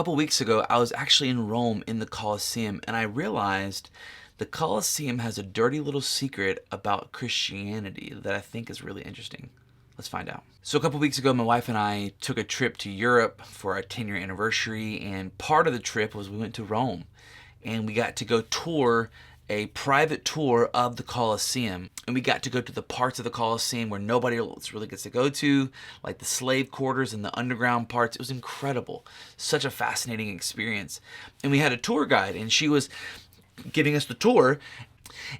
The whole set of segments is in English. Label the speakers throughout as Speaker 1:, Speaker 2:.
Speaker 1: couple weeks ago, I was actually in Rome in the Colosseum, and I realized the Colosseum has a dirty little secret about Christianity that I think is really interesting. Let's find out. So a couple weeks ago, my wife and I took a trip to Europe for our 10-year anniversary, and part of the trip was we went to Rome, and we got to go tour a private tour of the Colosseum. And we got to go to the parts of the Colosseum where nobody else really gets to go to, like the slave quarters and the underground parts. It was incredible. Such a fascinating experience. And we had a tour guide, and she was giving us the tour.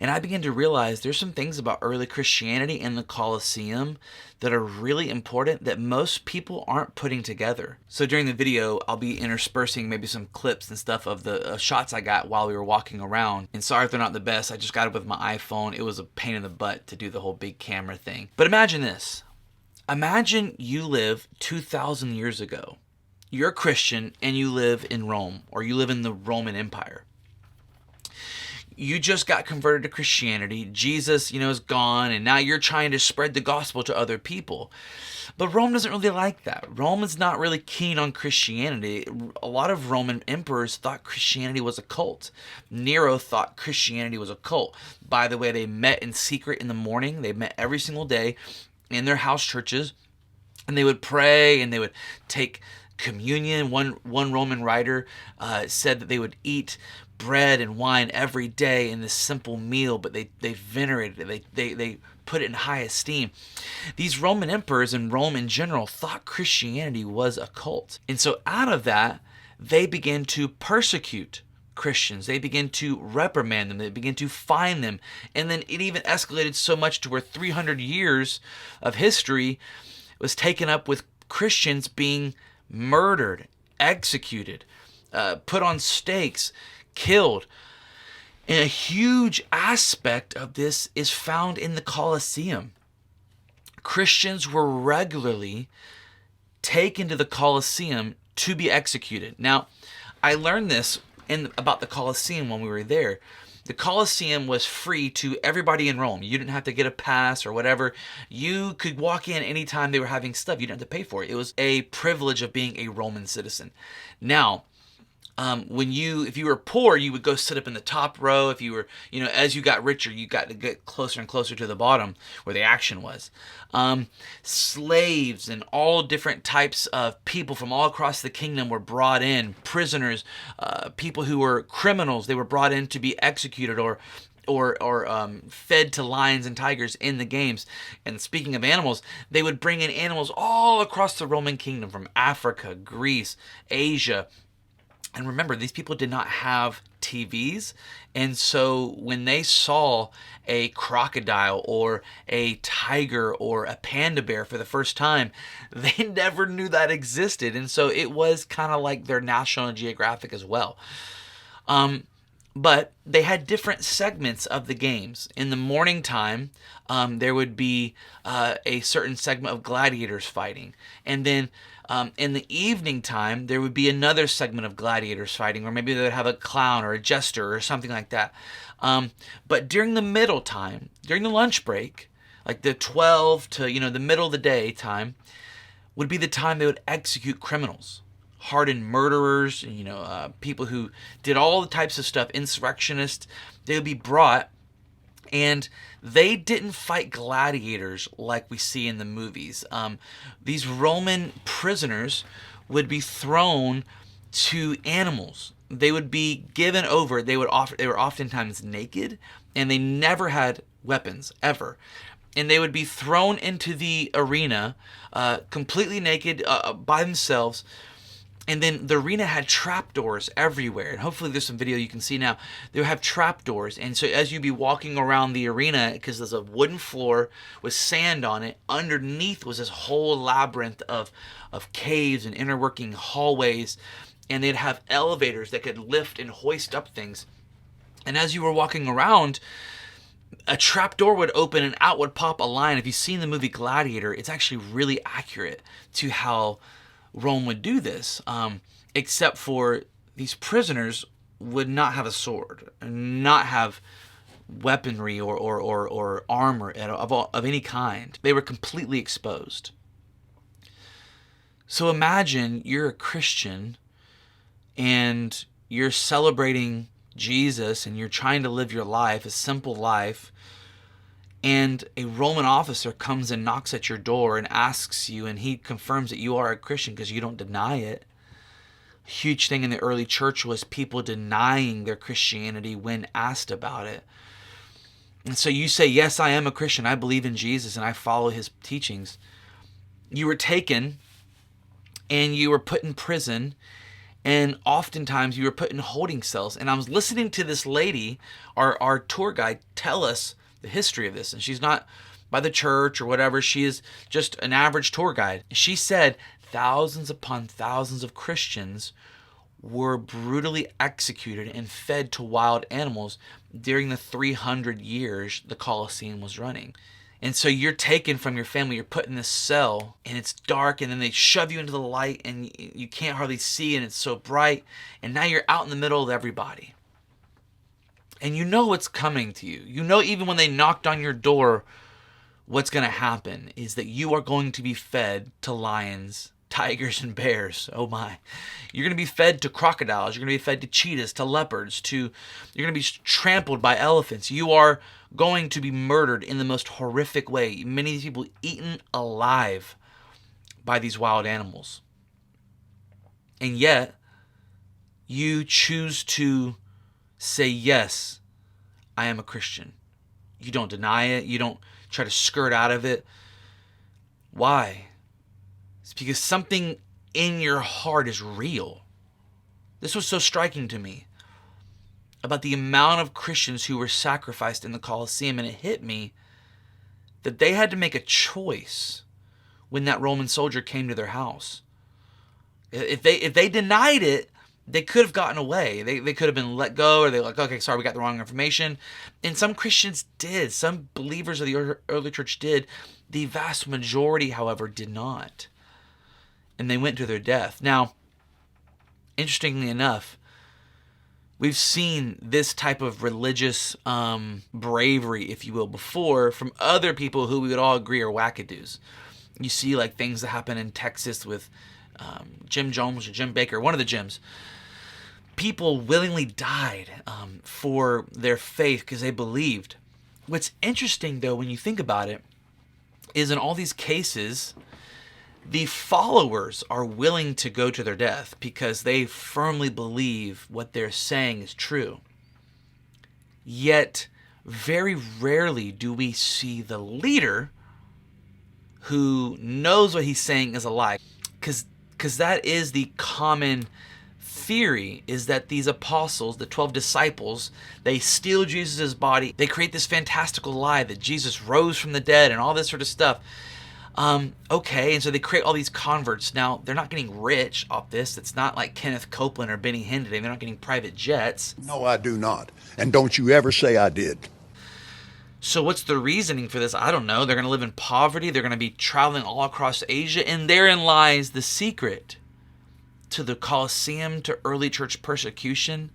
Speaker 1: And I began to realize there's some things about early Christianity in the Colosseum that are really important that most people aren't putting together. So during the video, I'll be interspersing maybe some clips and stuff of the shots I got while we were walking around. And sorry if they're not the best, I just got it with my iPhone. It was a pain in the butt to do the whole big camera thing. But imagine this. Imagine you live 2,000 years ago. You're a Christian and you live in Rome, or you live in the Roman Empire. You just got converted to Christianity. Jesus, is gone, and now you're trying to spread the gospel to other people. But Rome doesn't really like that. Rome is not really keen on Christianity. A lot of Roman emperors thought Christianity was a cult. Nero thought Christianity was a cult. By the way, they met in secret in the morning. They met every single day in their house churches, and they would pray, and they would take communion. One Roman writer said that they would eat bread and wine every day in this simple meal, but they venerated it. They put it in high esteem. These Roman emperors and Rome in general thought Christianity was a cult. And so out of that, they began to persecute Christians. They began to reprimand them. They began to fine them. And then it even escalated so much to where 300 years of history was taken up with Christians being murdered, executed, put on stakes, killed. And a huge aspect of this is found in the Colosseum. Christians were regularly taken to the Colosseum to be executed. Now, I learned this about the Colosseum when we were there. The Colosseum was free to everybody in Rome. You didn't have to get a pass or whatever. You could walk in anytime they were having stuff. You didn't have to pay for it. It was a privilege of being a Roman citizen. Now, if you were poor, you would go sit up in the top row. If you were, as you got richer, you got to get closer and closer to the bottom where the action was. Slaves and all different types of people from all across the kingdom were brought in. Prisoners, people who were criminals, they were brought in to be executed or fed to lions and tigers in the games. And speaking of animals, they would bring in animals all across the Roman kingdom from Africa, Greece, Asia. And remember, these people did not have TVs, and so when they saw a crocodile or a tiger or a panda bear for the first time, they never knew that existed, and so it was kind of like their National Geographic as well. But they had different segments of the games. In the morning time, there would be a certain segment of gladiators fighting, and then in the evening time, there would be another segment of gladiators fighting, or maybe they would have a clown or a jester or something like that. But during the middle time, during the lunch break, like the 12 to the middle of the day time, would be the time they would execute criminals, hardened murderers, people who did all the types of stuff, insurrectionists. They would be brought. And they didn't fight gladiators like we see in the movies. These Roman prisoners would be thrown to animals. They would be given over. They were oftentimes naked, and they never had weapons, ever. And they would be thrown into the arena completely naked by themselves. And then the arena had trapdoors everywhere. And hopefully there's some video you can see now. They would have trapdoors. And so as you'd be walking around the arena, because there's a wooden floor with sand on it, underneath was this whole labyrinth of caves and inner working hallways. And they'd have elevators that could lift and hoist up things. And as you were walking around, a trapdoor would open and out would pop a lion. If you've seen the movie Gladiator, it's actually really accurate to how Rome would do this, except for these prisoners would not have a sword, not have weaponry or armor of any kind. They were completely exposed. So imagine you're a Christian and you're celebrating Jesus and you're trying to live your life, a simple life, and a Roman officer comes and knocks at your door and asks you, and he confirms that you are a Christian because you don't deny it. A huge thing in the early church was people denying their Christianity when asked about it. And so you say, yes, I am a Christian. I believe in Jesus and I follow his teachings. You were taken and you were put in prison, and oftentimes you were put in holding cells. And I was listening to this lady, our tour guide, tell us the history of this. And she's not by the church or whatever. She is just an average tour guide. She said thousands upon thousands of Christians were brutally executed and fed to wild animals during the 300 years the Colosseum was running. And so you're taken from your family, you're put in this cell, and it's dark, and then they shove you into the light, and you can't hardly see, and it's so bright, and now you're out in the middle of everybody. And you know what's coming to you. You know, even when they knocked on your door, what's going to happen is that you are going to be fed to lions, tigers, and bears. Oh my. You're going to be fed to crocodiles. You're going to be fed to cheetahs, to leopards, you're going to be trampled by elephants. You are going to be murdered in the most horrific way. Many of these people eaten alive by these wild animals. And yet, you choose to say, yes, I am a Christian. You don't deny it. You don't try to skirt out of it. Why? It's because something in your heart is real. This was so striking to me about the amount of Christians who were sacrificed in the Colosseum, and it hit me that they had to make a choice when that Roman soldier came to their house. If they denied it, they could have gotten away. They could have been let go, or they're like, okay, sorry, we got the wrong information. And some Christians did. Some believers of the early church did. The vast majority, however, did not. And they went to their death. Now, interestingly enough, we've seen this type of religious bravery, if you will, before from other people who we would all agree are wackadoos. You see like things that happen in Texas with Jim Jones or Jim Baker, one of the Jims. People willingly died for their faith because they believed. What's interesting, though, when you think about it, is in all these cases, the followers are willing to go to their death because they firmly believe what they're saying is true. Yet, very rarely do we see the leader who knows what he's saying is a lie. Because that is the common theory, is that these apostles, the 12 disciples, they steal Jesus' body. They create this fantastical lie that Jesus rose from the dead and all this sort of stuff. Okay, and so they create all these converts. Now, they're not getting rich off this. It's not like Kenneth Copeland or Benny Hinn today. They're not getting private jets.
Speaker 2: No, I do not. And don't you ever say I did.
Speaker 1: So what's the reasoning for this? I don't know. They're going to live in poverty. They're going to be traveling all across Asia. And therein lies the secret to the Colosseum, to early church persecution,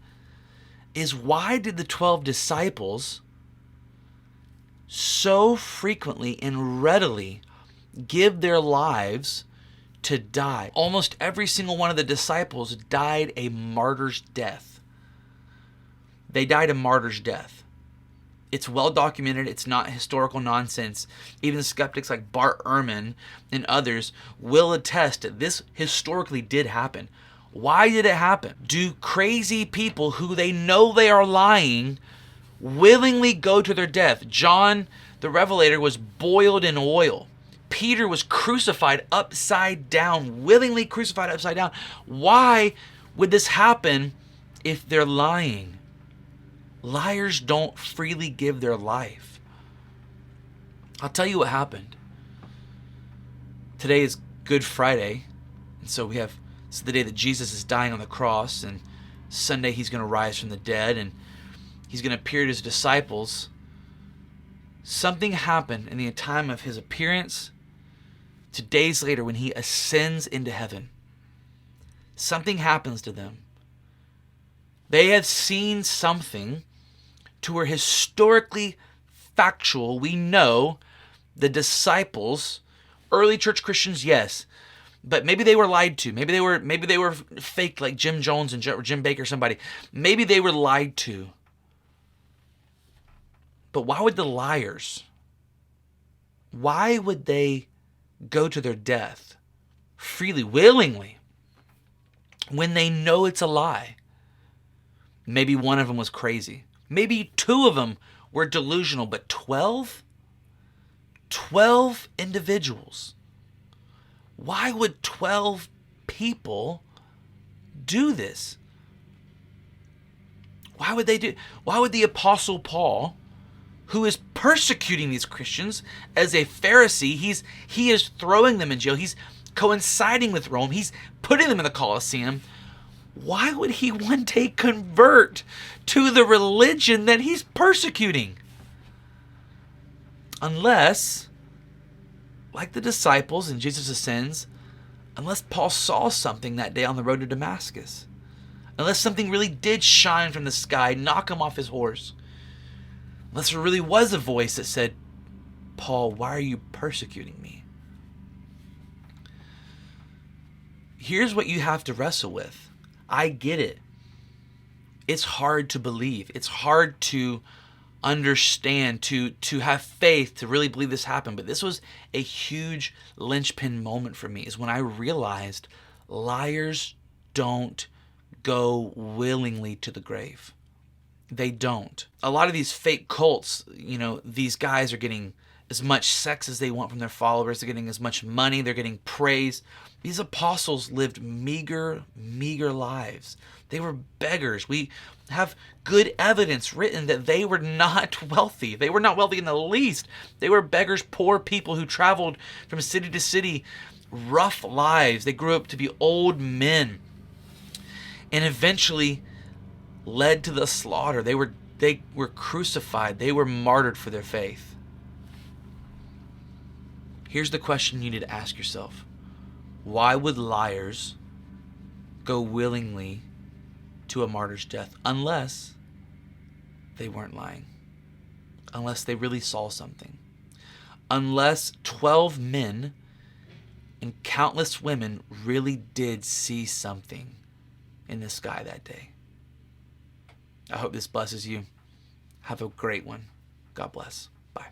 Speaker 1: is why did the 12 disciples so frequently and readily give their lives to die? Almost every single one of the disciples died a martyr's death. They died a martyr's death. It's well documented. It's not historical nonsense. Even skeptics like Bart Ehrman and others will attest that this historically did happen. Why did it happen? Do crazy people who they know they are lying willingly go to their death? John the Revelator was boiled in oil. Peter was crucified upside down, willingly crucified upside down. Why would this happen if they're lying? Liars don't freely give their life. I'll tell you what happened. Today is Good Friday, and so it's the day that Jesus is dying on the cross, and Sunday he's going to rise from the dead, and he's going to appear to his disciples. Something happened in the time of his appearance to days later when he ascends into heaven. Something happens to them. They have seen something to where historically factual, we know the disciples, early church Christians, yes, But maybe they were lied to. Maybe they were fake, like Jim Jones and Jim Baker, somebody. Maybe they were lied to. But why would the liars, why would they go to their death freely, willingly, when they know it's a lie? Maybe one of them was crazy. Maybe two of them were delusional, but 12? 12 individuals. Why would 12 people do this? Why would they do? Why would the Apostle Paul, who is persecuting these Christians as a Pharisee, he is throwing them in jail, he's coinciding with Rome, he's putting them in the Colosseum, why would he one day convert to the religion that he's persecuting? Unless, like the disciples in Jesus Ascends, unless Paul saw something that day on the road to Damascus. Unless something really did shine from the sky, knock him off his horse. Unless there really was a voice that said, Paul, why are you persecuting me? Here's what you have to wrestle with. I get it. It's hard to believe. It's hard to understand, to have faith, to really believe this happened. But this was a huge linchpin moment for me, is when I realized liars don't go willingly to the grave. They don't. A lot of these fake cults, these guys are getting as much sex as they want from their followers. They're getting as much money. They're getting praise. These apostles lived meager lives. They were beggars. We have good evidence written that they were not wealthy. They were not wealthy in the least. They were beggars, poor people who traveled from city to city, rough lives. They grew up to be old men and eventually led to the slaughter. They were crucified. They were martyred for their faith. Here's the question you need to ask yourself. Why would liars go willingly to a martyr's death unless they weren't lying? Unless they really saw something. Unless 12 men and countless women really did see something in the sky that day. I hope this blesses you. Have a great one. God bless. Bye.